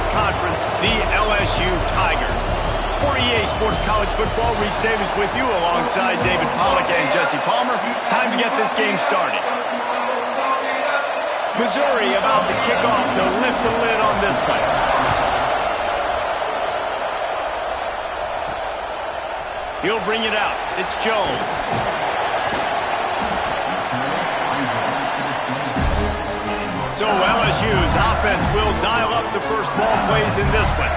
West Conference, the LSU Tigers. For EA Sports College Football, Reese Davis with you alongside David Pollack and Jesse Palmer. Time to get this game started. Missouri about to kick off to lift the lid on this one. He'll bring it out. It's Jones. So LSU's offense will dial up the first ball plays in this one.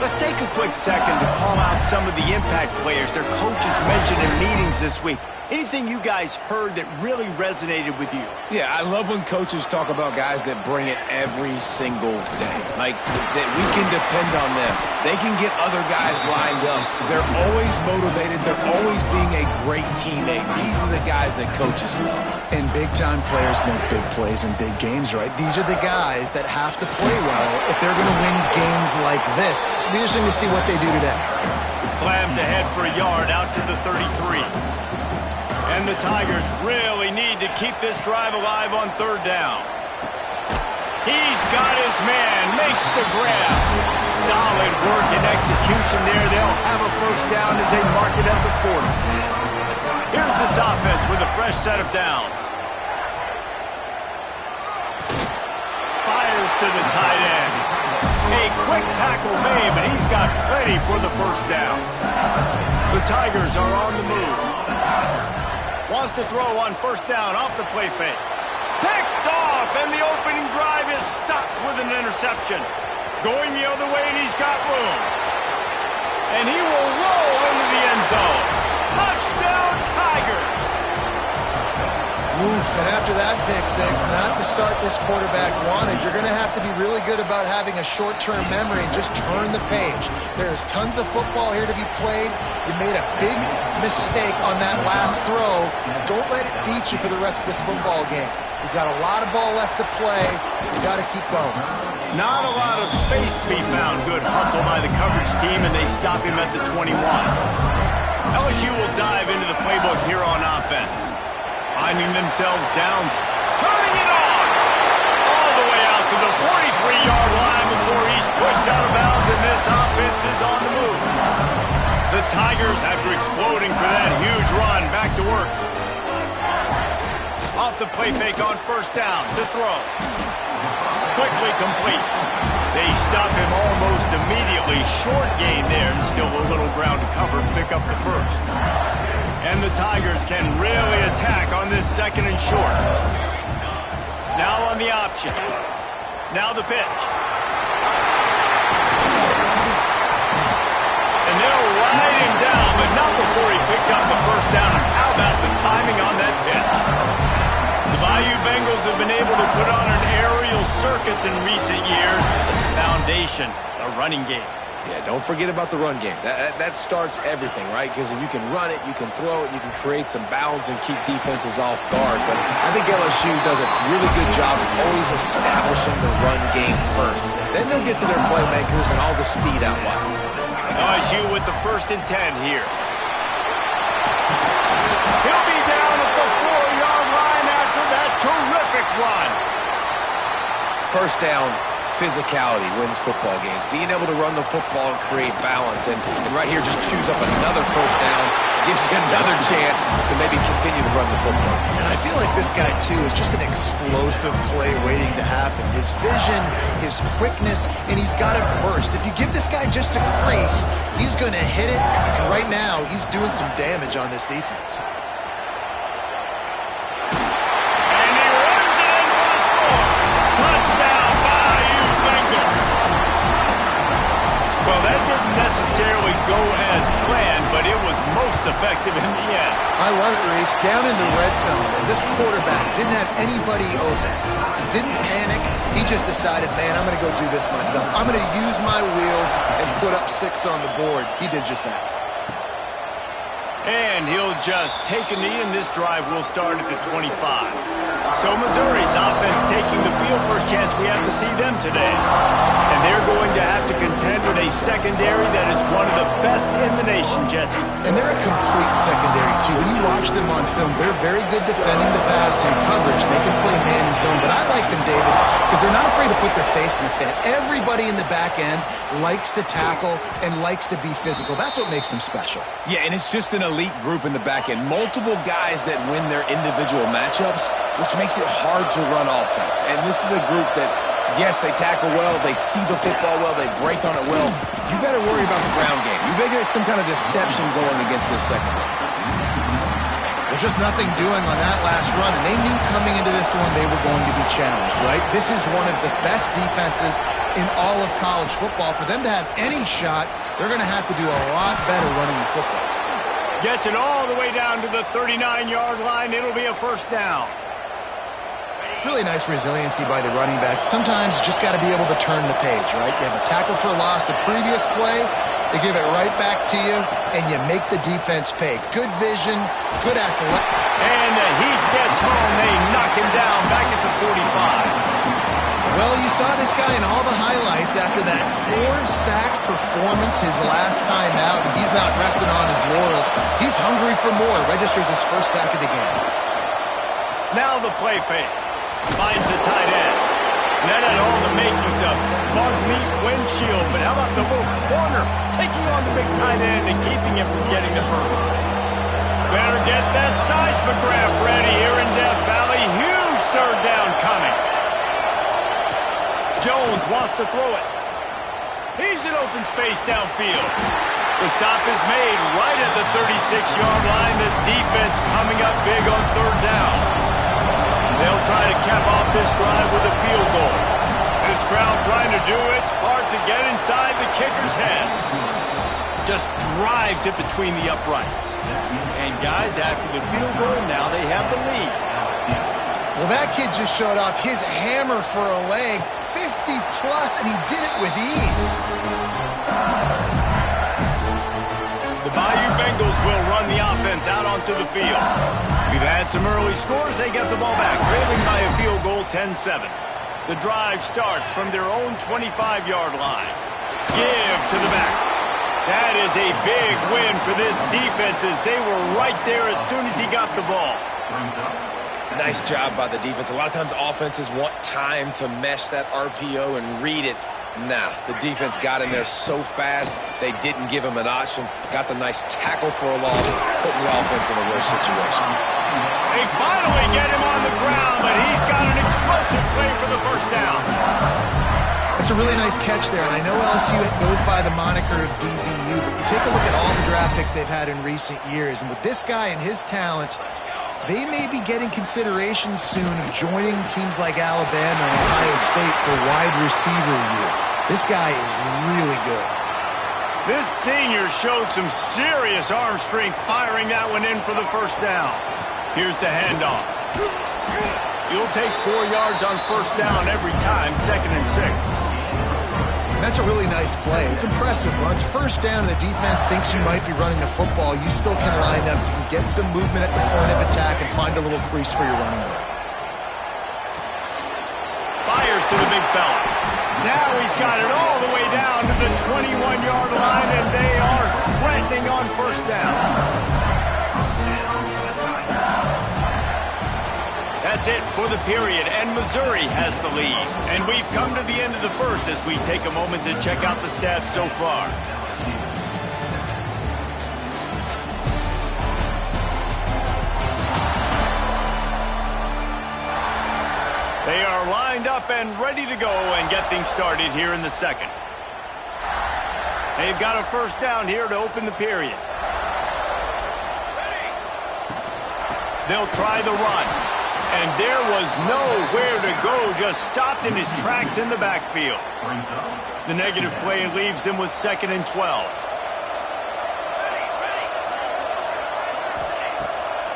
Let's take a quick second to call out some of the impact players their coaches mentioned in meetings this week. Anything you guys heard that really resonated with you? Yeah, I love when coaches talk about guys that bring it every single day. Like, that we can depend on them. They can get other guys lined up. They're always motivated. They're always being a great teammate. These are the guys that coaches love. And big-time players make big plays in big games, right? These are the guys that have to play well if they're going to win games like this. It'll be interesting to see what they do today. Slams ahead for a yard out to the 33. And the Tigers really need to keep this drive alive on third down. He's got his man, makes the grab. Solid work and execution there. They'll have a first down as they mark it at the 40. Here's this offense with a fresh set of downs. Fires to the tight end. A quick tackle made, but he's got plenty for the first down. The Tigers are on the move. Wants to throw on first down off the play fake. Picked off, and the opening drive is stopped with an interception. Going the other way, and he's got room. And he will roll into the end zone. Touchdown, Tigers! Oof, and after that pick six, not the start this quarterback wanted. You're going to have to be really good about having a short-term memory and just turn the page. There's tons of football here to be played. You made a big mistake on that last throw. Don't let it beat you for the rest of this football game. You've got a lot of ball left to play. You've got to keep going. Not a lot of space to be found. Good hustle by the coverage team, and they stop him at the 21. LSU will dive into the playbook here on offense. Finding themselves down, turning it on! All the way out to the 43-yard line before he's pushed out of bounds, and this offense is on the move. The Tigers, after exploding for that huge run, back to work. Off the play fake on first down, the throw. Quickly complete. They stop him almost immediately. Short gain there, and still a little ground to cover to pick up the first. And the Tigers can really attack on this second and short. Now on the option. Now the pitch. And they'll ride him down, but not before he picks up the first down. And how about the timing on that pitch? The Bayou Bengals have been able to put on an aerial circus in recent years. Foundation, a running game. Yeah, don't forget about the run game. That starts everything, right? Because if you can run it, you can throw it, you can create some bounds and keep defenses off guard. But I think LSU does a really good job of always establishing the run game first. Then they'll get to their playmakers and all the speed out wide. LSU with the 1st and 10 here. He'll be down at the 4-yard line after that terrific run. First down, physicality wins football games. Being able to run the football and create balance. And right here, just choose up another first down. Gives you another chance to maybe continue to run the football. And I feel like this guy, too, is just an explosive play waiting to happen. His vision, his quickness, and he's got it burst. If you give this guy just a crease, he's going to hit it. And right now, he's doing some damage on this defense. And he runs it in for the score. Touchdown, Bayou Bengals. Well, that didn't necessarily go as planned, but it was most effective in the end. I love it, Reese. Down in the red zone, and this quarterback didn't have anybody open. Didn't panic. He just decided, man, I'm going to go do this myself. I'm going to use my wheels and put up 6 on the board. He did just that. And he'll just take a knee, and this drive will start at the 25. So Missouri's offense taking the field. First chance we have to see them today. And they're going to have to contend with a secondary that is one of the best in the nation, Jesse. And they're a complete secondary, too. When you watch them on film, they're very good defending the pass and coverage. They can play man and zone. But I like them, David, because they're not afraid to put their face in the fan. Everybody in the back end likes to tackle and likes to be physical. That's what makes them special. Yeah, and it's just an elite group in the back end. Multiple guys that win their individual matchups, which makes it hard to run offense. And this is a group that, yes, they tackle well, they see the football well, they break on it well. You got to worry about the ground game. You better get some kind of deception going against this secondary. Well, just nothing doing on that last run, and they knew coming into this one they were going to be challenged, right? This is one of the best defenses in all of college football. For them to have any shot, they're going to have to do a lot better running the football. Gets it all the way down to the 39-yard line. It'll be a first down. Really nice resiliency by the running back. Sometimes you just got to be able to turn the page, right? You have a tackle for a loss the previous play, they give it right back to you, and you make the defense pay. Good vision, good athletic. And the Heat gets home. They knock him down back at the 45. Well, you saw this guy in all the highlights after that 4-sack performance his last time out, and he's not resting on his laurels. He's hungry for more. Registers his first sack of the game. Now the play fake. Finds the tight end. That had all the makings of bug meat windshield, but how about the little corner taking on the big tight end and keeping him from getting the first? Better get that seismograph ready here in Death Valley. Huge third down coming. Jones wants to throw it. He's in open space downfield. The stop is made right at the 36-yard line. The defense coming up big on third down. They'll try to cap off this drive with a field goal. This crowd trying to do its part to get inside the kicker's head. Just drives it between the uprights. And guys, after the field goal, now they have the lead. Well, that kid just showed off his hammer for a leg, 50-plus, and he did it with ease. The Bayou Bengals will run the offense out onto the field. We've had some early scores. They get the ball back, trailing by a field goal 10-7. The drive starts from their own 25-yard line. Give to the back. That is a big win for this defense as they were right there as soon as he got the ball. Nice job by the defense. A lot of times offenses want time to mesh that RPO and read it. Nah, the defense got in there so fast, they didn't give him an option. Got the nice tackle for a loss, putting the offense in a worse situation. They finally get him on the ground, but he's got an explosive play for the first down. That's a really nice catch there, and I know LSU goes by the moniker of DBU, but you take a look at all the draft picks they've had in recent years, and with this guy and his talent, they may be getting consideration soon of joining teams like Alabama and Ohio State for wide receiver year. This guy is really good. This senior showed some serious arm strength firing that one in for the first down. Here's the handoff. You'll take 4 yards on first down every time, 2nd and 6. That's a really nice play. It's impressive. Once first down and the defense thinks you might be running the football, you still can line up. You can get some movement at the point of attack and find a little crease for your running back. Fires to the big fella. Now he's got it all the way down to the 21-yard line, and they are threatening on first down. That's it for the period, and Missouri has the lead. And we've come to the end of the first as we take a moment to check out the stats so far. They are lined up and ready to go and get things started here in the second. They've got a first down here to open the period. They'll try the run. And there was nowhere to go, just stopped in his tracks in the backfield. The negative play leaves him with 2nd and 12.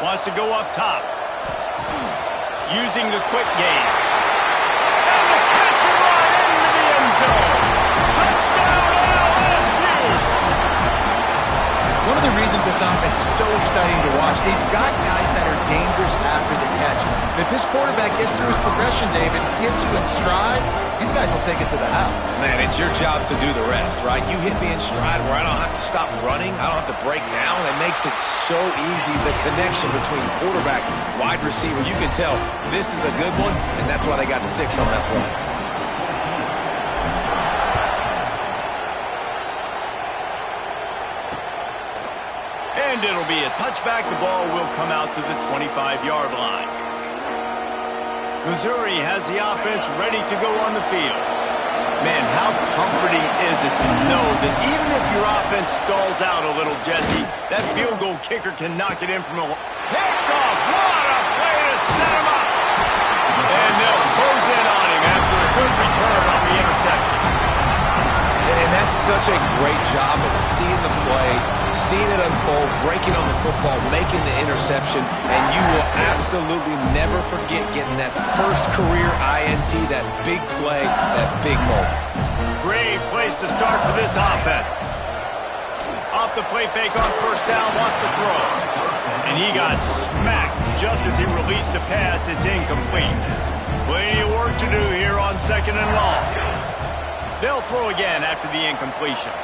Wants to go up top. Using the quick game. And the catch and run into the end zone. Touchdown LSU! One of the reasons this offense is so exciting to watch. They've got guys that are dangerous after the catch. And if this quarterback gets through his progression, David, hits you in stride, these guys will take it to the house. Man, it's your job to do the rest, right? You hit me in stride where I don't have to stop running. I don't have to break down. It makes it so easy, the connection between quarterback, wide receiver. You can tell this is a good one, and that's why they got 6 on that play. And it'll be a touchback. The ball will come out to the 25-yard line. Missouri has the offense ready to go on the field. Man, how comforting is it to know that even if your offense stalls out a little, Jesse, that field goal kicker can knock it in from a pickoff. What a play to set him up. And they'll close in on him after a good return on the interception. And that's such a great job of seeing the play, seeing it unfold, breaking on the football, making the interception, and you will absolutely never forget getting that first career INT, that big play, that big moment. Great place to start for this offense. Off the play fake on first down, wants to throw. And he got smacked just as he released the pass. It's incomplete. Plenty of work to do here on 2nd and long. They'll throw again after the incompletion.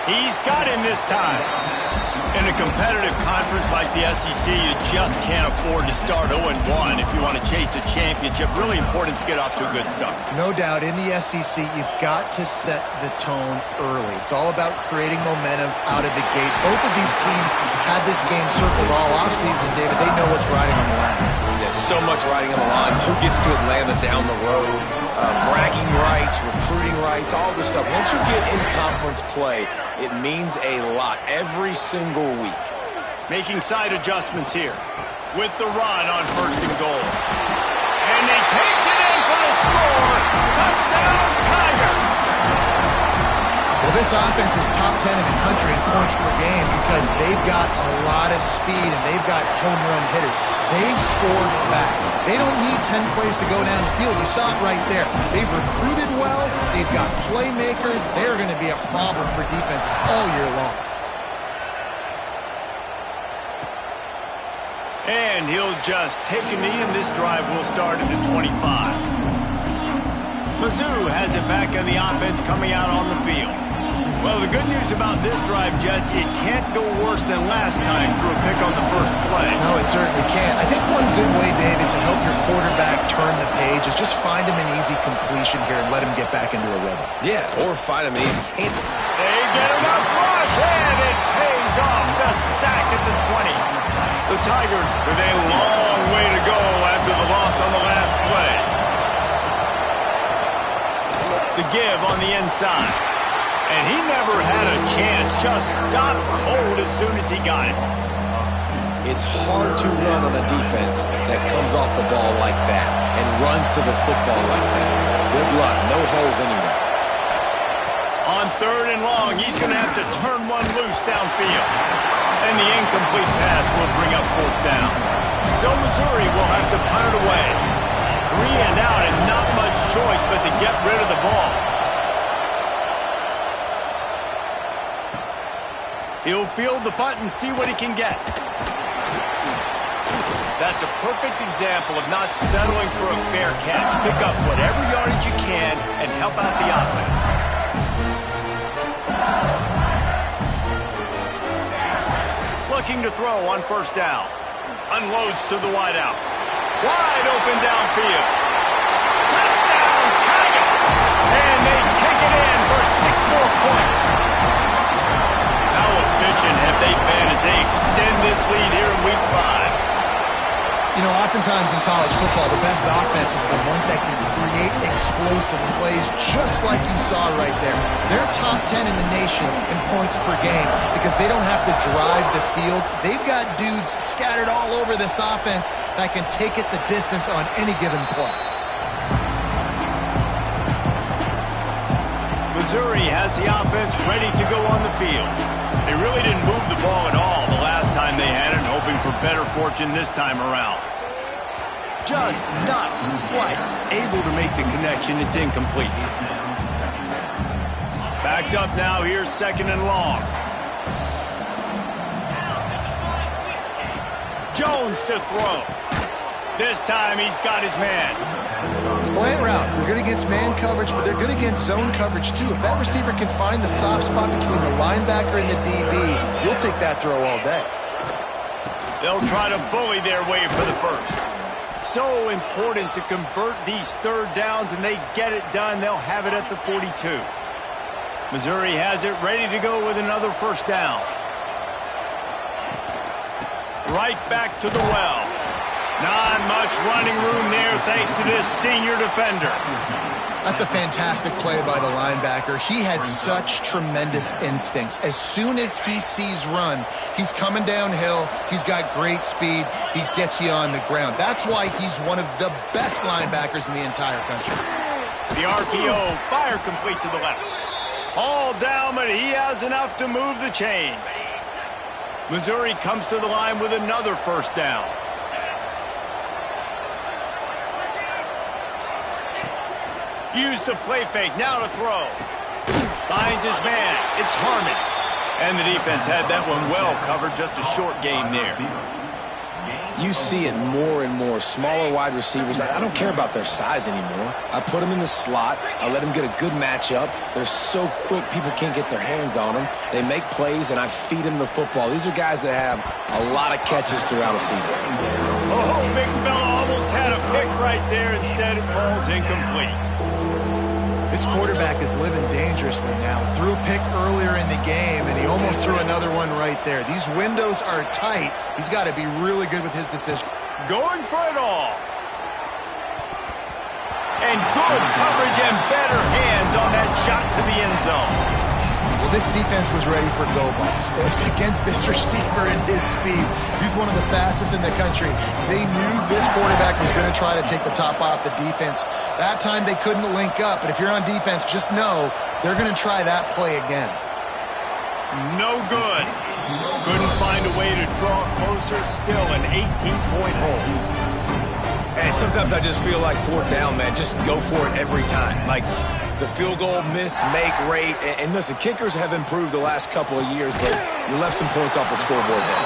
He's got him this time. In a competitive conference like the SEC, you just can't afford to start 0-1 if you want to chase a championship. Really important to get off to a good start. No doubt, in the SEC, you've got to set the tone early. It's all about creating momentum out of the gate. Both of these teams had this game circled all offseason, David. They know what's riding on the line. There's so much riding on the line. Who gets to Atlanta down the road? Bragging rights, recruiting rights, all this stuff. Once you get in conference play, it means a lot every single week. Making side adjustments here with the run on 1st and goal. And he takes it in for the score. Touchdown, Tigers. Well, this offense is top 10 in the country in points per game because they've got a lot of speed and they've got home run hitters. They score fast. They don't need 10 plays to go down the field. You saw it right there. They've recruited well. They've got playmakers. They're going to be a problem for defenses all year long. And he'll just take a knee, and this drive will start at the 25. Mizzou has it back on the offense coming out on the field. Well, the good news about this drive, Jesse, it can't go worse than last time through a pick on the first play. No, it certainly can't. I think one good way, David, to help your quarterback turn the page is just find him an easy completion here and let him get back into a rhythm. Yeah, or find him an easy handle. They get him up rush, and it pays off. The sack at the 20. The Tigers with a long way to go after the loss on the last play. The give on the inside. And he never had a chance. Just stopped cold as soon as he got it. It's hard to run on a defense that comes off the ball like that and runs to the football like that. Good luck. No holes anywhere. On 3rd and long, he's going to have to turn one loose downfield. And the incomplete pass will bring up 4th down. So Missouri will have to punt it away. 3 and out and not much choice but to get rid of the ball. He'll field the punt and see what he can get. That's a perfect example of not settling for a fair catch. Pick up whatever yardage you can and help out the offense. Looking to throw on 1st down. Unloads to the wideout. Wide open downfield. Touchdown, Tigers! And they take it in for 6 more points. How efficient have they been as they extend this lead here in Week 5? You know, oftentimes in college football, the best offenses are the ones that can create explosive plays just like you saw right there. They're top 10 in the nation in points per game because they don't have to drive the field. They've got dudes scattered all over this offense that can take it the distance on any given play. Missouri has the offense ready to go on the field. They really didn't move the ball at all the last time they had it, hoping for better fortune this time around. Just not quite able to make the connection. It's incomplete. Backed up now. Here's 2nd and long. Jones to throw. This time he's got his man. Slant routes, they're good against man coverage, but they're good against zone coverage too. If that receiver can find the soft spot between the linebacker and the DB, you'll take that throw all day. They'll try to bully their way for the first. So important to convert these third downs, and they get it done. They'll have it at the 42. Missouri has it ready to go with another first down. Right back to the well. Not much running room there thanks to this senior defender. That's a fantastic play by the linebacker. He has such tremendous instincts. As soon as he sees run, he's coming downhill. He's got great speed. He gets you on the ground. That's why he's one of the best linebackers in the entire country. The RPO, fire complete to the left. All down, but he has enough to move the chains. Missouri comes to the line with another first down. Use the play fake, now to throw. Finds his man, it's Harmon. And the defense had that one well covered, just a short gain there. You see it more and more. Smaller wide receivers, I don't care about their size anymore. I put them in the slot. I let them get a good matchup. They're so quick, people can't get their hands on them. They make plays, and I feed them the football. These are guys that have a lot of catches throughout a season. Oh, big fella almost had a pick right there. Instead, it falls incomplete. This quarterback is living dangerously now. Threw a pick earlier in the game, and he almost threw another one right there. These windows are tight. He's got to be really good with his decision. Going for it all. And good coverage and better hands on that shot to the end zone. Well, this defense was ready for go balls. It was against this receiver and his speed. He's one of the fastest in the country. They knew this quarterback was going to try to take the top off the defense. That time they couldn't link up, but if you're on defense, just know they're going to try that play again. No good. Couldn't find a way to draw closer. Still an 18-point hole. And sometimes I just feel like fourth down, man, just go for it every time. Like the field goal miss, make rate. And listen, kickers have improved the last couple of years, but you left some points off the scoreboard there.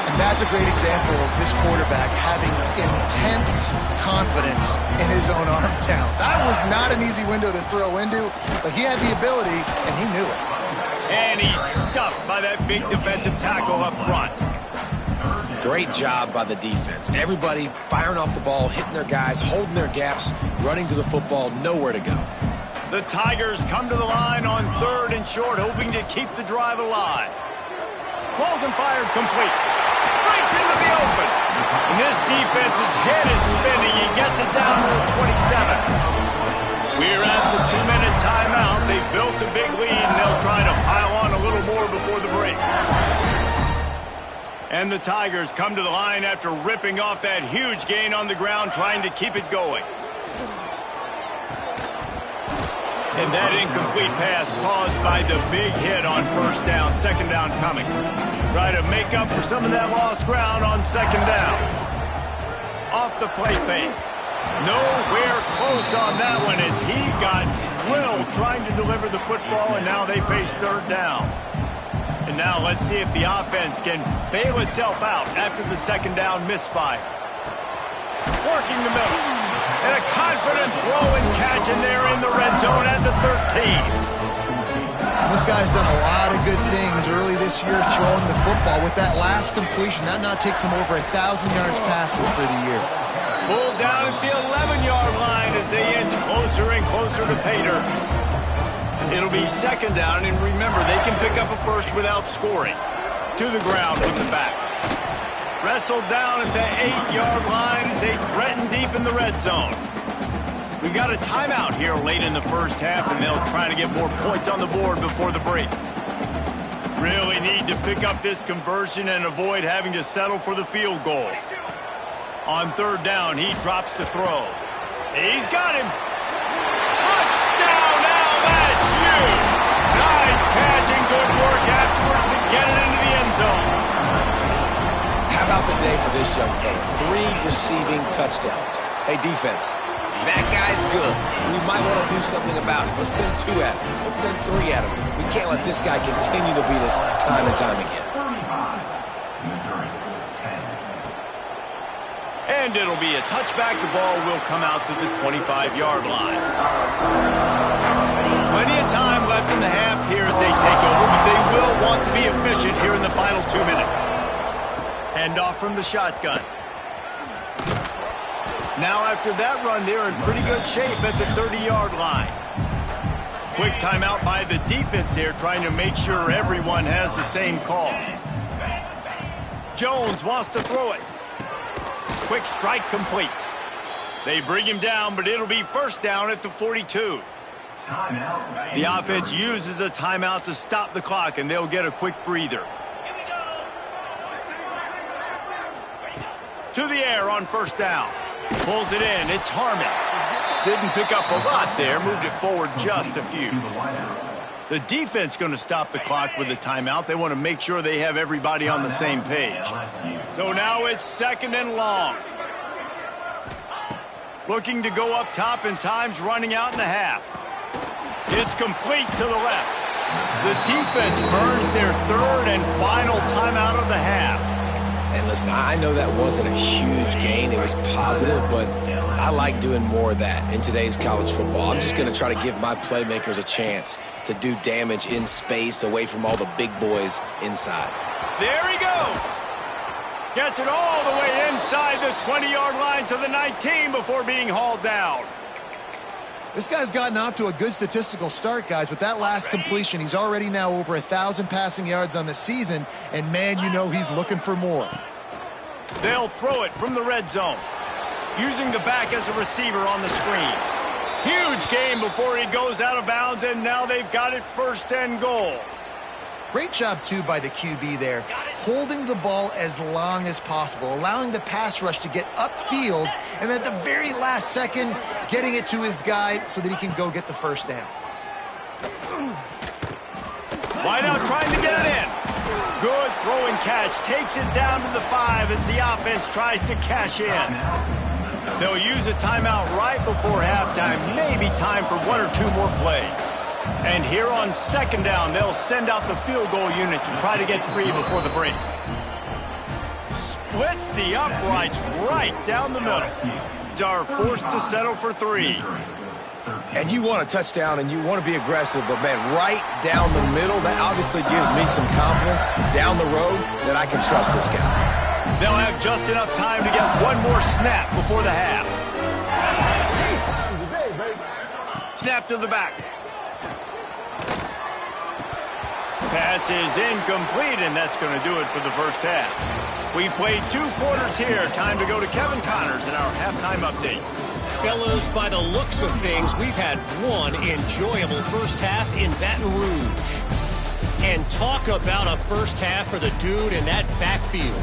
And that's a great example of this quarterback having intense confidence in his own arm talent. That was not an easy window to throw into, but he had the ability, and he knew it. And he's stuffed by that big defensive tackle up front. Great job by the defense. Everybody firing off the ball, hitting their guys, holding their gaps, running to the football, nowhere to go. The Tigers come to the line on 3rd and short, hoping to keep the drive alive. Pulls and fired complete. Breaks into the open. And this defense's head is spinning. He gets it down to the 27. We're at the 2-minute timeout. They've built a big lead, and they'll try to pile on a little more before the break. And the Tigers come to the line after ripping off that huge gain on the ground, trying to keep it going. And that incomplete pass caused by the big hit on first down. Second down coming. Try to make up for some of that lost ground on second down. Off the play fake. Nowhere close on that one as he got drilled trying to deliver the football, and now they face third down. And now let's see if the offense can bail itself out after the second down misfire. Working the middle. And a confident throw and catch, and they're in the red zone at the 13. This guy's done a lot of good things early this year throwing the football. With that last completion, that now takes him over 1,000 yards passing for the year. Pulled down at the 11-yard line as they inch closer and closer to pay dirt. It'll be second down, and remember, they can pick up a first without scoring. To the ground with the back. Wrestled down at the 8-yard line as they threaten deep in the red zone. We got a timeout here late in the first half, and they'll try to get more points on the board before the break. Really need to pick up this conversion and avoid having to settle for the field goal. On third down, he drops to throw. He's got him. Touchdown, LSU! Nice catch and good work afterwards to get it into the end zone. How about the day for this young fella? 3 receiving touchdowns. Hey, defense, that guy's good. We might want to do something about it. Let's send 2 at him. Let's send 3 at him. We can't let this guy continue to beat us time and time again. And it'll be a touchback. The ball will come out to the 25-yard line. Plenty of time left in the half here as they take over, but they will want to be efficient here in the final 2 minutes. Hand off from the shotgun. Now after that run, they're in pretty good shape at the 30-yard line. Quick timeout by the defense there, trying to make sure everyone has the same call. Jones wants to throw it. Quick strike complete. They bring him down, but it'll be first down at the 42. The offense uses a timeout to stop the clock, and they'll get a quick breather. To the air on first down. Pulls it in. It's Harmon. Didn't pick up a lot there. Moved it forward just a few. The defense going to stop the clock with a timeout. They want to make sure they have everybody on the same page. So now it's second and long. Looking to go up top, and time's running out in the half. It's complete to the left. The defense burns their third and final timeout of the half. And listen, I know that wasn't a huge gain. It was positive, but I like doing more of that in today's college football. I'm just going to try to give my playmakers a chance to do damage in space away from all the big boys inside. There he goes. Gets it all the way inside the 20-yard line to the 19 before being hauled down. This guy's gotten off to a good statistical start, guys. With that last completion, he's already now over 1,000 passing yards on the season, and man, you know he's looking for more. They'll throw it from the red zone, using the back as a receiver on the screen. Huge gain before he goes out of bounds, and now they've got it first and goal. Great job, too, by the QB there, holding the ball as long as possible, allowing the pass rush to get upfield, and at the very last second, getting it to his guy so that he can go get the first down. Wide out trying to get it in. Good throw and catch. Takes it down to the 5 as the offense tries to cash in. They'll use a timeout right before halftime. Maybe time for 1 or 2 more plays. And here on second down, they'll send out the field goal unit to try to get 3 before the break. Splits the uprights right down the middle. Are forced to settle for 3. And you want a touchdown and you want to be aggressive, but man, right down the middle, that obviously gives me some confidence down the road that I can trust this guy. They'll have just enough time to get 1 more snap before the half. Snap to the back. Pass is incomplete, and that's going to do it for the first half. We've played 2 quarters here. Time to go to Kevin Connors in our halftime update. Fellows, by the looks of things, we've had one enjoyable first half in Baton Rouge. And talk about a first half for the dude in that backfield.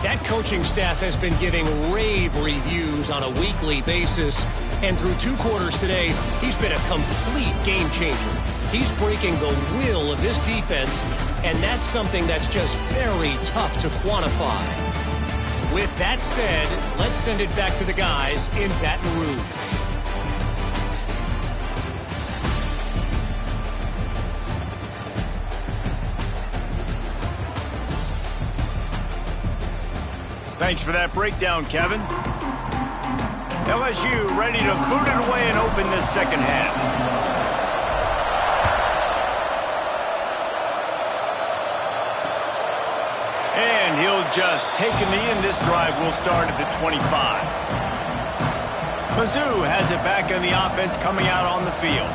That coaching staff has been giving rave reviews on a weekly basis. And through 2 quarters today, he's been a complete game changer. He's breaking the will of this defense, and that's something that's just very tough to quantify. With that said, let's send it back to the guys in Baton Rouge. Thanks for that breakdown, Kevin. LSU ready to boot it away and open this second half. And he'll just take a knee, and this drive will start at the 25. Mizzou has it back in the offense coming out on the field.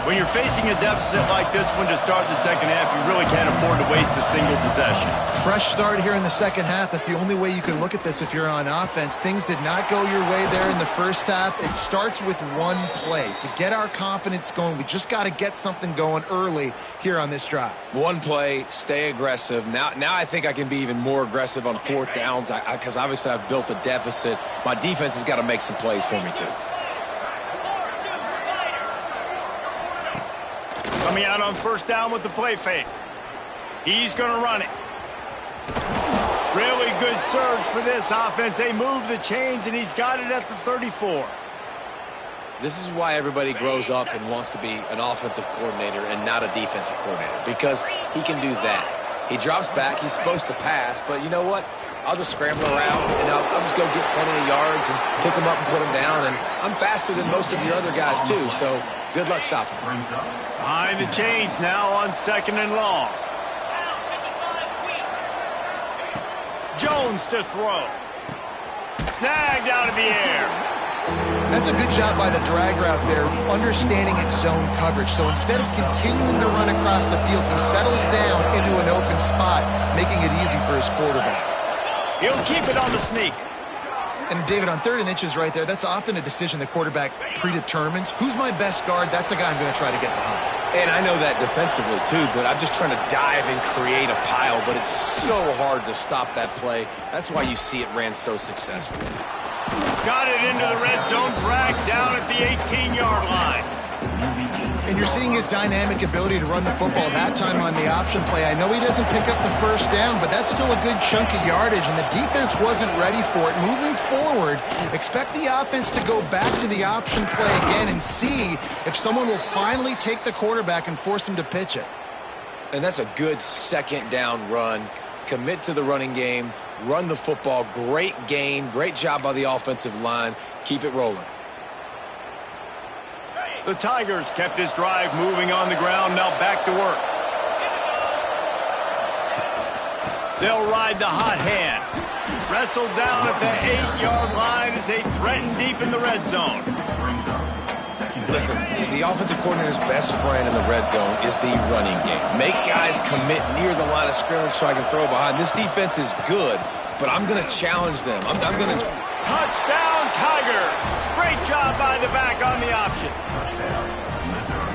When you're facing a deficit like this one to start the second half, you really can't afford to waste a single possession. Fresh start here in the second half. That's the only way you can look at this if you're on offense. Things did not go your way there in the first half. It starts with 1 play. To get our confidence going, we just got to get something going early here on this drive. 1 play, stay aggressive. Now I think I can be even more aggressive on 4th downs because obviously I've built a deficit. My defense has got to make some plays for me too. Coming out on first down with the play fake. He's going to run it. Really good surge for this offense. They move the chains, and he's got it at the 34. This is why everybody grows up and wants to be an offensive coordinator and not a defensive coordinator, because he can do that. He drops back. He's supposed to pass, but you know what? I'll just scramble around, and I'll just go get plenty of yards and pick them up and put them down. And I'm faster than most of your other guys, too, so good luck stopping. Behind the chains now on 2nd and long. Jones to throw. Snagged out of the air. That's a good job by the drag route there, understanding its zone coverage. So instead of continuing to run across the field, he settles down into an open spot, making it easy for his quarterback. He'll keep it on the sneak. And David, on 3rd and inches right there, that's often a decision the quarterback predetermines. Who's my best guard? That's the guy I'm going to try to get behind. And I know that defensively, too, but I'm just trying to dive and create a pile, but it's so hard to stop that play. That's why you see it ran so successfully. Got it into the red zone, dragged down at the 18-yard line. And you're seeing his dynamic ability to run the football that time on the option play. I know he doesn't pick up the first down, but that's still a good chunk of yardage, and the defense wasn't ready for it. Moving forward, expect the offense to go back to the option play again and see if someone will finally take the quarterback and force him to pitch it. And that's a good 2nd down run. Commit to the running game, run the football, great gain, great job by the offensive line. Keep it rolling. The Tigers kept this drive moving on the ground, now back to work. They'll ride the hot hand. Wrestled down at the 8-yard line as they threaten deep in the red zone. Listen, the offensive coordinator's best friend in the red zone is the running game. Make guys commit near the line of scrimmage so I can throw behind. This defense is good, but I'm going to challenge them. I'm going to... Touchdown, Tigers! Great job by the back on the option.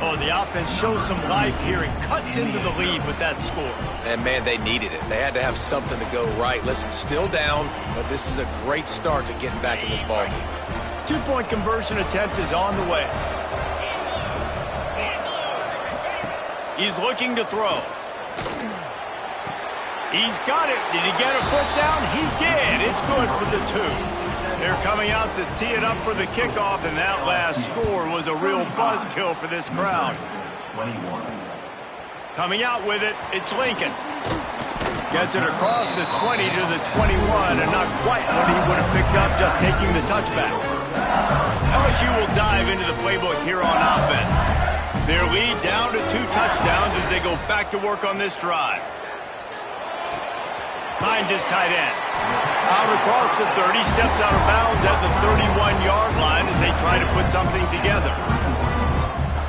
Oh, the offense shows some life here and cuts into the lead with that score. And, man, they needed it. They had to have something to go right. Listen, still down, but this is a great start to getting back in this ballgame. 2-point conversion attempt is on the way. He's looking to throw. He's got it. Did he get a foot down? He did. It's good for the 2. They're coming out to tee it up for the kickoff, and that last score was a real buzzkill for this crowd. Coming out with it, it's Lincoln. Gets it across the 20 to the 21, and not quite what he would have picked up just taking the touchback. LSU will dive into the playbook here on offense. Their lead down to 2 touchdowns as they go back to work on this drive. Finds his tight end. Out across the 30, steps out of bounds at the 31-yard line as they try to put something together.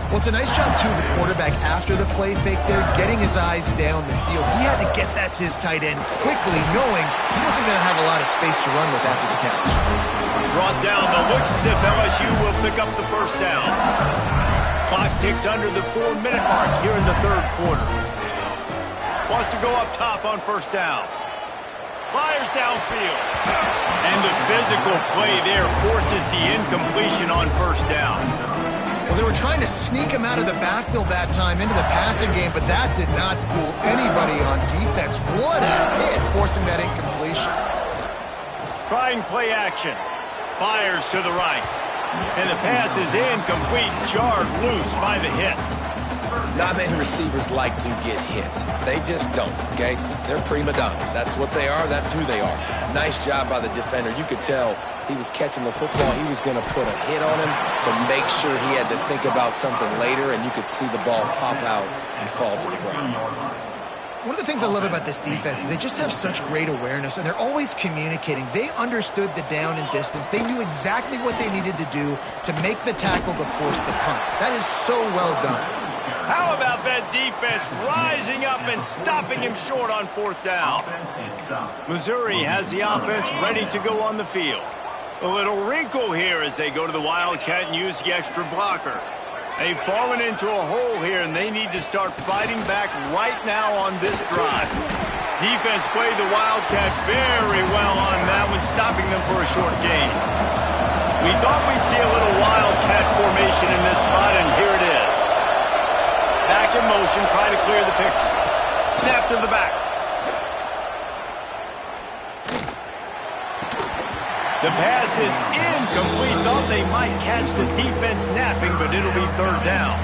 Well, it's a nice job, too, of the quarterback after the play fake there, getting his eyes down the field. He had to get that to his tight end quickly, knowing he wasn't going to have a lot of space to run with after the catch. Brought down, but looks as if LSU will pick up the first down. Clock ticks under the 4-minute mark here in the 3rd quarter. Wants to go up top on first down. Fires downfield. And the physical play there forces the incompletion on first down. Well, they were trying to sneak him out of the backfield that time into the passing game, but that did not fool anybody on defense. What a hit, forcing that incompletion. Trying play action. Fires to the right. And the pass is incomplete, jarred loose by the hit. Not many receivers like to get hit. They just don't, okay? They're prima donnas. That's what they are. That's who they are. Nice job by the defender. You could tell he was catching the football. He was going to put a hit on him to make sure he had to think about something later, and you could see the ball pop out and fall to the ground. One of the things I love about this defense is they just have such great awareness, and they're always communicating. They understood the down and distance. They knew exactly what they needed to do to make the tackle to force the punt. That is so well done. How about that defense rising up and stopping him short on fourth down? Missouri has the offense ready to go on the field. A little wrinkle here as they go to the Wildcat and use the extra blocker. They've fallen into a hole here, and they need to start fighting back right now on this drive. Defense played the Wildcat very well on that one, stopping them for a short gain. We thought we'd see a little Wildcat formation in this spot, and here it is. Back in motion, trying to clear the picture. Snap to the back. The pass is incomplete. Thought they might catch the defense napping, but it'll be third down.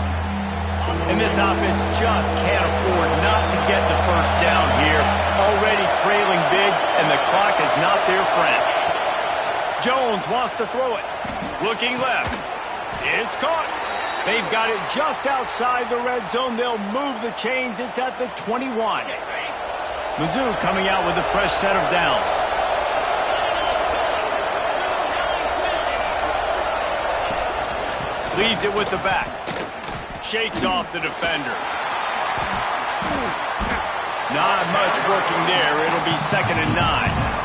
And this offense just can't afford not to get the first down here. Already trailing big, and the clock is not their friend. Jones wants to throw it. Looking left. It's caught. They've got it just outside the red zone. They'll move the chains. It's at the 21. Mizzou coming out with a fresh set of downs. Leaves it with the back. Shakes off the defender. Not much working there. It'll be 2nd and 9.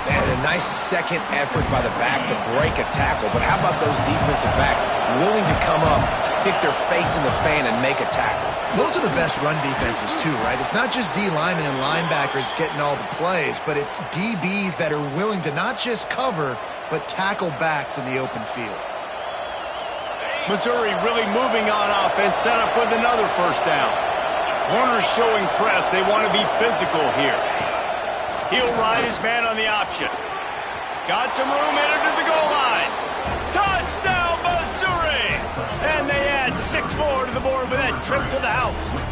Man, a nice second effort by the back to break a tackle. But how about those defensive backs willing to come up, stick their face in the fan, and make a tackle? Those are the best run defenses, too, right? It's not just D linemen and linebackers getting all the plays, but it's DBs that are willing to not just cover, but tackle backs in the open field. Missouri really moving on offense, set up with another first down. Corners showing press. They want to be physical here. He'll ride his man on the option. Got some room, entered to the goal line. Touchdown, Missouri! And they add 6 more to the board with that trip to the house.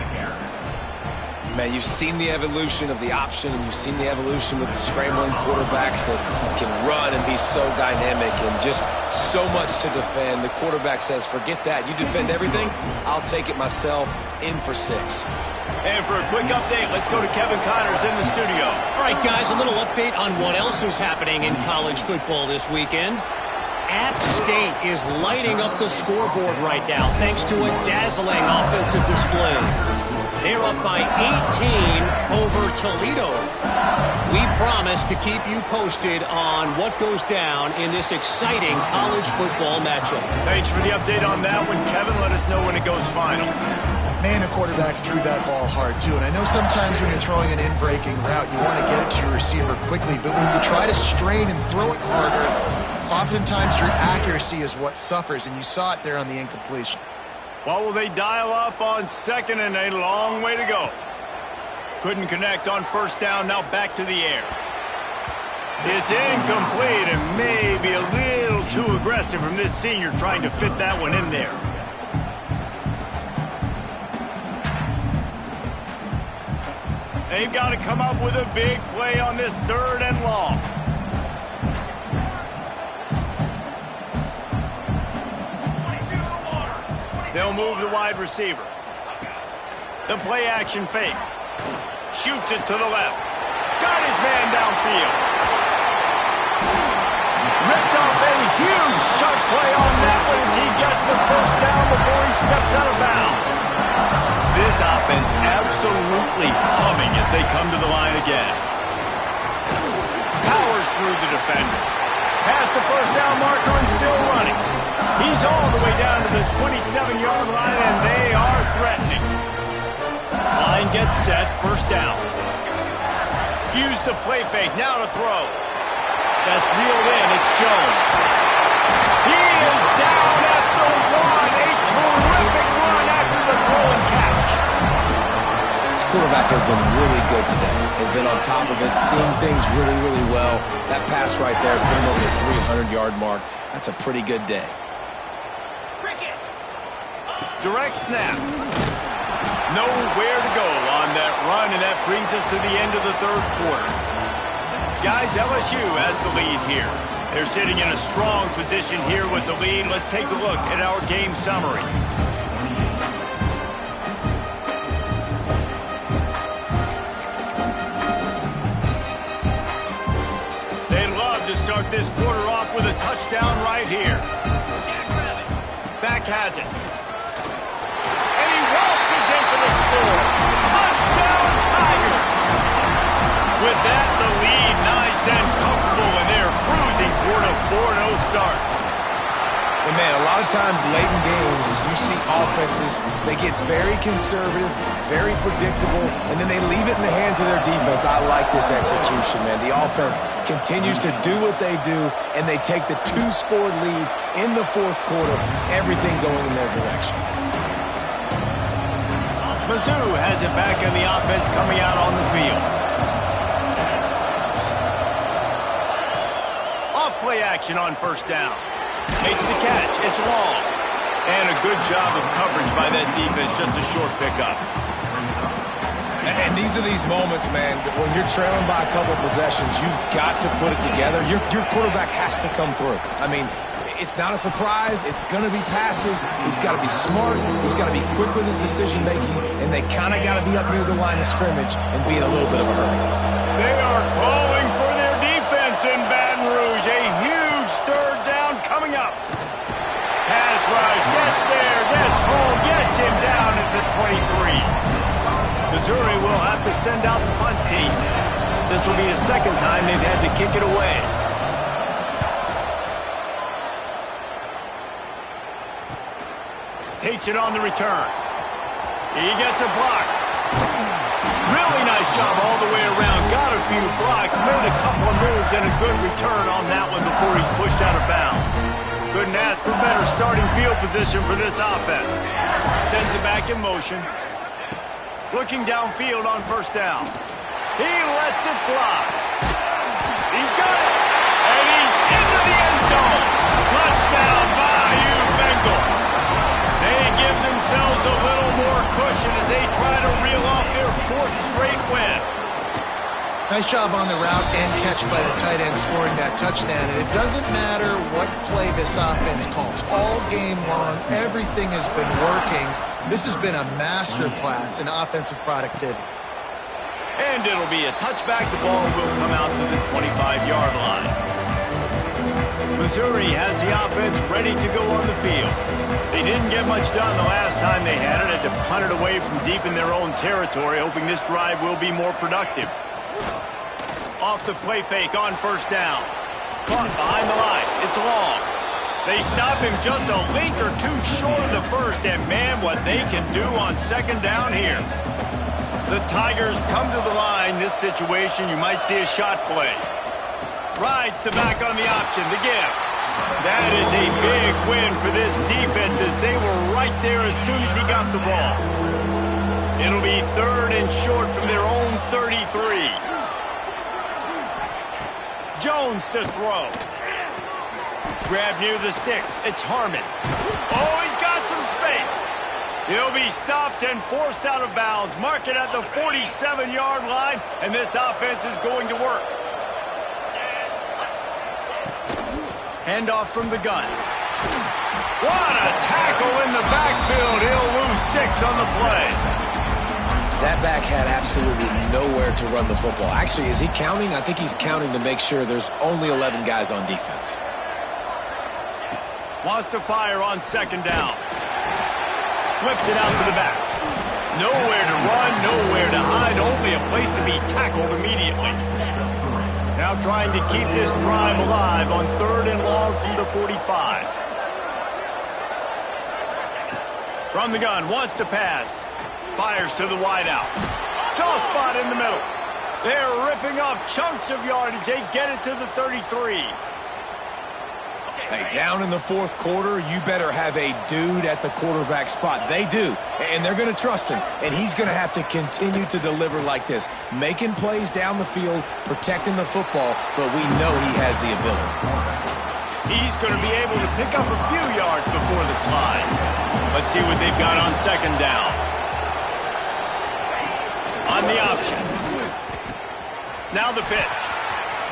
Man, you've seen the evolution of the option, and you've seen the evolution with the scrambling quarterbacks that can run and be so dynamic and just so much to defend. The quarterback says, forget that. You defend everything, I'll take it myself. In for 6. And for a quick update, let's go to Kevin Connors in the studio. All right, guys, a little update on what else is happening in college football this weekend. App State is lighting up the scoreboard right now thanks to a dazzling offensive display. They're up by 18 over Toledo. We promise to keep you posted on what goes down in this exciting college football matchup. Thanks for the update on that one, Kevin. Let us know when it goes final. Man, the quarterback threw that ball hard, too. And I know sometimes when you're throwing an in-breaking route, you want to get it to your receiver quickly. But when you try to strain and throw it harder, oftentimes your accuracy is what suffers. And you saw it there on the incompletion. What will they dial up on 2nd and a long way to go? Couldn't connect on first down. Now back to the air. It's incomplete and maybe a little too aggressive from this senior trying to fit that one in there. They've got to come up with a big play on this 3rd and long. They'll move the wide receiver. The play action fake. Shoots it to the left. Got his man downfield. Ripped off a huge shot play on that one as he gets the first down before he steps out of bounds. This offense absolutely humming as they come to the line again. Powers through the defender. Past the first down marker and still running. He's all the way down to the 27-yard line, and they are threatening. Line gets set, first down. Use the play fake, now to throw. That's reeled in, it's Jones. He is down at the 1. A terrific run after the throw and catch. This quarterback has been really good today. Has been on top of it, seeing things really, really well. That pass right there put him over the 300-yard mark. That's a pretty good day. Direct snap. Nowhere to go on that run, and that brings us to the end of the 3rd quarter. Guys, LSU has the lead here. They're sitting in a strong position here with the lead. Let's take a look at our game summary. They'd love to start this quarter off with a touchdown right here. Back has it. Touchdown, Tigers! With that, the lead nice and comfortable, and they're cruising toward a 4-0 start. And man, a lot of times late in games, you see offenses, they get very conservative, very predictable, and then they leave it in the hands of their defense. I like this execution, man. The offense continues to do what they do, and they take the 2-score lead in the 4th quarter, everything going in their direction. Mizzou has it back in the offense coming out on the field. Off play action on first down. Makes the catch. It's long. And a good job of coverage by that defense, just a short pickup. And these are these moments, man, when you're trailing by a couple of possessions, you've got to put it together. Your quarterback has to come through. I mean, it's not a surprise. It's going to be passes. He's got to be smart. He's got to be quick with his decision-making, and they kind of got to be up near the line of scrimmage and be in a little bit of a hurry. They are calling for their defense in Baton Rouge. A huge third down coming up. Pass rush, gets there, gets home, gets him down at the 23. Missouri will have to send out the punt team. This will be the second time they've had to kick it away. Takes it on the return. He gets a block. Really nice job all the way around. Got a few blocks, made a couple of moves, and a good return on that one before he's pushed out of bounds. Couldn't ask for better starting field position for this offense. Sends it back in motion. Looking downfield on first down. He lets it fly. He's got it. And he's into the end zone. Touchdown, Bayou Bengals. They give themselves a little more cushion as they try to reel off their fourth straight win. Nice job on the route and catch by the tight end scoring that touchdown. And it doesn't matter what play this offense calls. All game long, everything has been working. This has been a masterclass in offensive productivity. And it'll be a touchback. The ball will come out to the 25-yard line. Missouri has the offense ready to go on the field. They didn't get much done the last time they had it. Had to punt it away from deep in their own territory, hoping this drive will be more productive. Off the play fake on first down. Caught behind the line. It's long. They stop him just a length or two short of the first, and man, what they can do on second down here. The Tigers come to the line. This situation, you might see a shot play. Rides to back on the option, the give. That is a big win for this defense as they were right there as soon as he got the ball. It'll be third and short from their own 33. Jones to throw. Grab near the sticks. It's Harmon. Oh, he's got some space. He'll be stopped and forced out of bounds. Mark it at the 47-yard line, and this offense is going to work. Handoff from the gun. What a tackle in the backfield. He'll lose 6 on the play. That back had absolutely nowhere to run the football. Actually, is he counting? I think he's counting to make sure there's only 11 guys on defense. Wants to fire on second down. Flips it out to the back. Nowhere to run, nowhere to hide, only a place to be tackled immediately. Now trying to keep this drive alive on third and long from the 45. From the gun, wants to pass. Fires to the wideout. Soft spot in the middle. They're ripping off chunks of yardage. They get it to the 33. Hey, down in the fourth quarter, you better have a dude at the quarterback spot. They do, and they're going to trust him, and he's going to have to continue to deliver like this, making plays down the field, protecting the football, but we know he has the ability. He's going to be able to pick up a few yards before the slide. Let's see what they've got on second down. On the option. Now the pitch.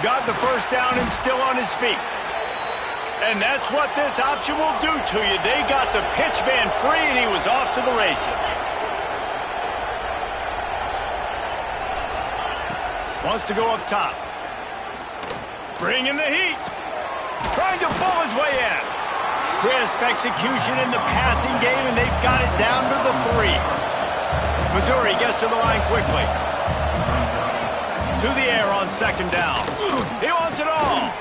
Got the first down and still on his feet. And that's what this option will do to you. They got the pitch man free, and he was off to the races. Wants to go up top. Bringing the heat. Trying to pull his way in. Crisp execution in the passing game, and they've got it down to the 3. Missouri gets to the line quickly. To the air on second down. He wants it all.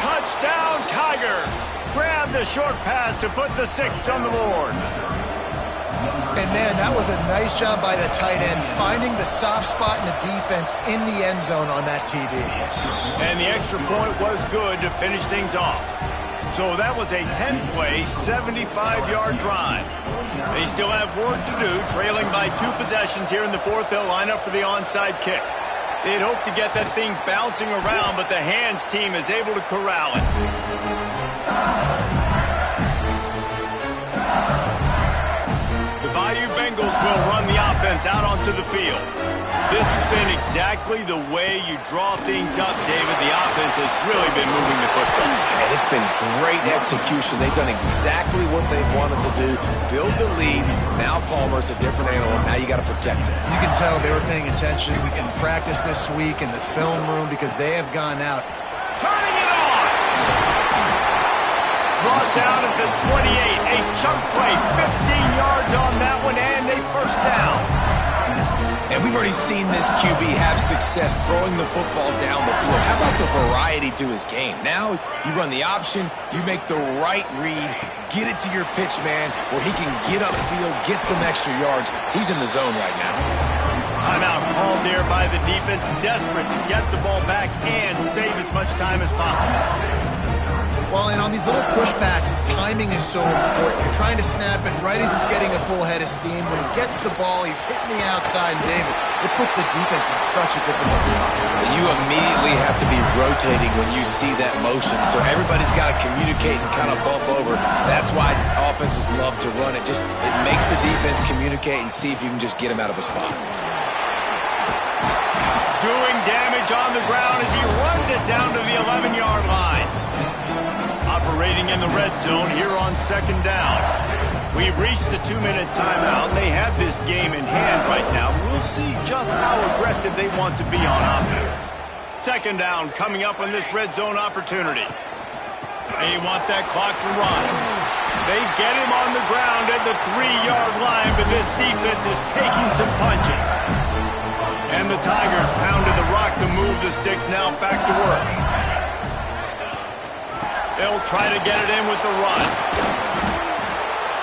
Touchdown, Tigers. Grab the short pass to put the 6 on the board. And, man, that was a nice job by the tight end, finding the soft spot in the defense in the end zone on that TD. And the extra point was good to finish things off. So that was a 10-play, 75-yard drive. They still have work to do, trailing by 2 possessions here in the fourth. They'll line up for the onside kick. They'd hope to get that thing bouncing around, but the hands team is able to corral it. Bengals will run the offense out onto the field. This has been exactly the way you draw things up, David. The offense has really been moving the football. And it's been great execution. They've done exactly what they wanted to do. Build the lead. Now Palmer's a different animal. Now you got to protect it. You can tell they were paying attention in practice this week in the film room because they have gone out. Turning it on! Brought down at the 28. A chunk play. 15 yards on that one and a first down. And we've already seen this QB have success throwing the football down the field. How about the variety to his game? Now you run the option, you make the right read, get it to your pitch man where he can get upfield, get some extra yards. He's in the zone right now. Timeout called there by the defense, desperate to get the ball back and save as much time as possible. Well, and on these little push passes, timing is so important. You're trying to snap it right as he's getting a full head of steam. When he gets the ball, he's hitting the outside, and David, it puts the defense in such a difficult spot. You immediately have to be rotating when you see that motion, so everybody's got to communicate and kind of bump over. That's why offenses love to run it. It makes the defense communicate and see if you can just get him out of a spot. Doing damage on the ground as he runs it down to the 11-yard line. Operating in the red zone here on second down. We've reached the 2-minute timeout. They have this game in hand right now. We'll see just how aggressive they want to be on offense. Second down coming up on this red zone opportunity. They want that clock to run. They get him on the ground at the 3-yard line, but this defense is taking some punches. And the Tigers pounded the rock to move the sticks now back to work. They'll try to get it in with the run.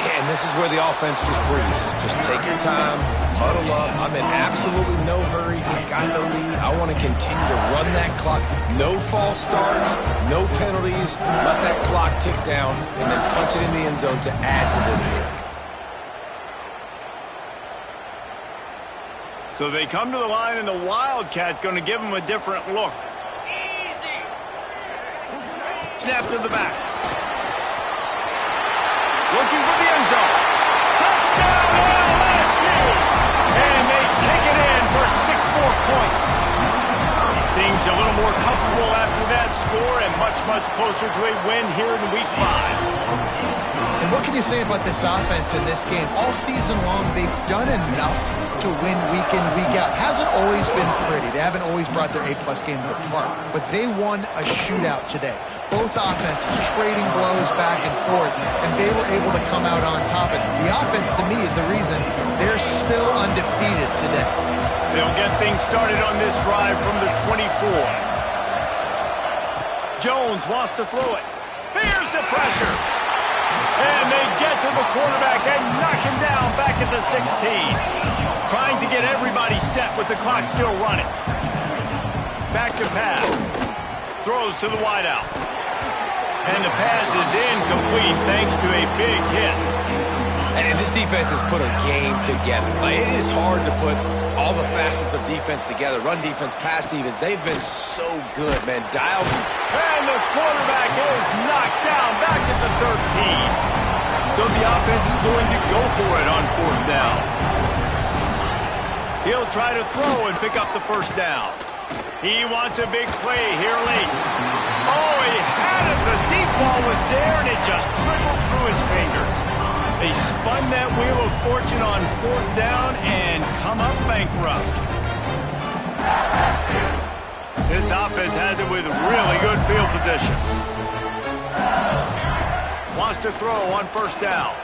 And this is where the offense just breathes. Just take your time, huddle up. I'm in absolutely no hurry. I got the lead. I want to continue to run that clock. No false starts, no penalties. Let that clock tick down and then punch it in the end zone to add to this lead. So they come to the line, and the Wildcat going to give them a different look. Snap to the back. Looking for the end zone. Touchdown LSU! And they take it in for 6 more points. Things a little more comfortable after that score and much, much closer to a win here in Week 5. And what can you say about this offense in this game? All season long, they've done enough to win week in, week out. Hasn't always been pretty. They haven't always brought their A-plus game to the park. But they won a shootout today. Both offenses trading blows back and forth, and they were able to come out on top. And the offense, to me, is the reason they're still undefeated today. They'll get things started on this drive from the 24. Jones wants to throw it. Here's the pressure. And they get to the quarterback and knock him down back at the 16. Trying to get everybody set with the clock still running. Back to pass. Throws to the wideout. And the pass is incomplete thanks to a big hit. And this defense has put a game together. It is hard to put all the facets of defense together. Run defense, pass defense. They've been so good, man. Dialed. And the quarterback is knocked down back at the 13. So the offense is going to go for it on 4th down. He'll try to throw and pick up the first down. He wants a big play here late. Oh, he had it. The deep ball was there, and it just trickled through his fingers. They spun that wheel of fortune on 4th down and come up bankrupt. This offense has it with really good field position. Wants to throw on 1st down.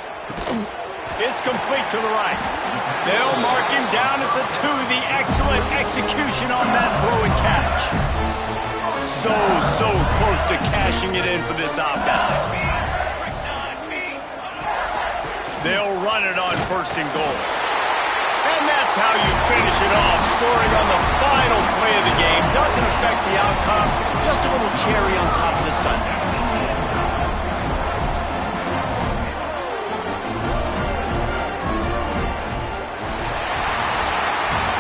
It's complete to the right. They'll mark him down at the 2. The excellent execution on that throw and catch. So close to cashing it in for this offense. They'll run it on 1st and goal. And that's how you finish it off. Scoring on the final play of the game doesn't affect the outcome. Just a little cherry on top of the sundae.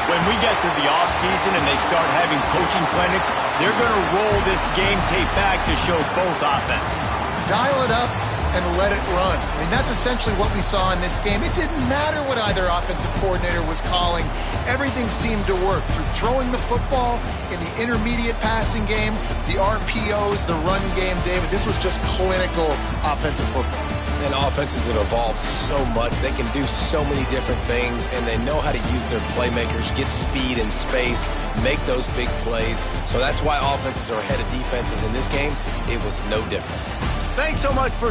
When we get to the offseason and they start having coaching clinics, they're going to roll this game tape back to show both offenses. Dial it up and let it run. I mean, that's essentially what we saw in this game. It didn't matter what either offensive coordinator was calling. Everything seemed to work through throwing the football in the intermediate passing game, the RPOs, the run game. David, this was just clinical offensive football. And offenses have evolved so much. They can do so many different things, and they know how to use their playmakers, get speed and space, make those big plays. So that's why offenses are ahead of defenses in this game. It was no different. Thanks so much for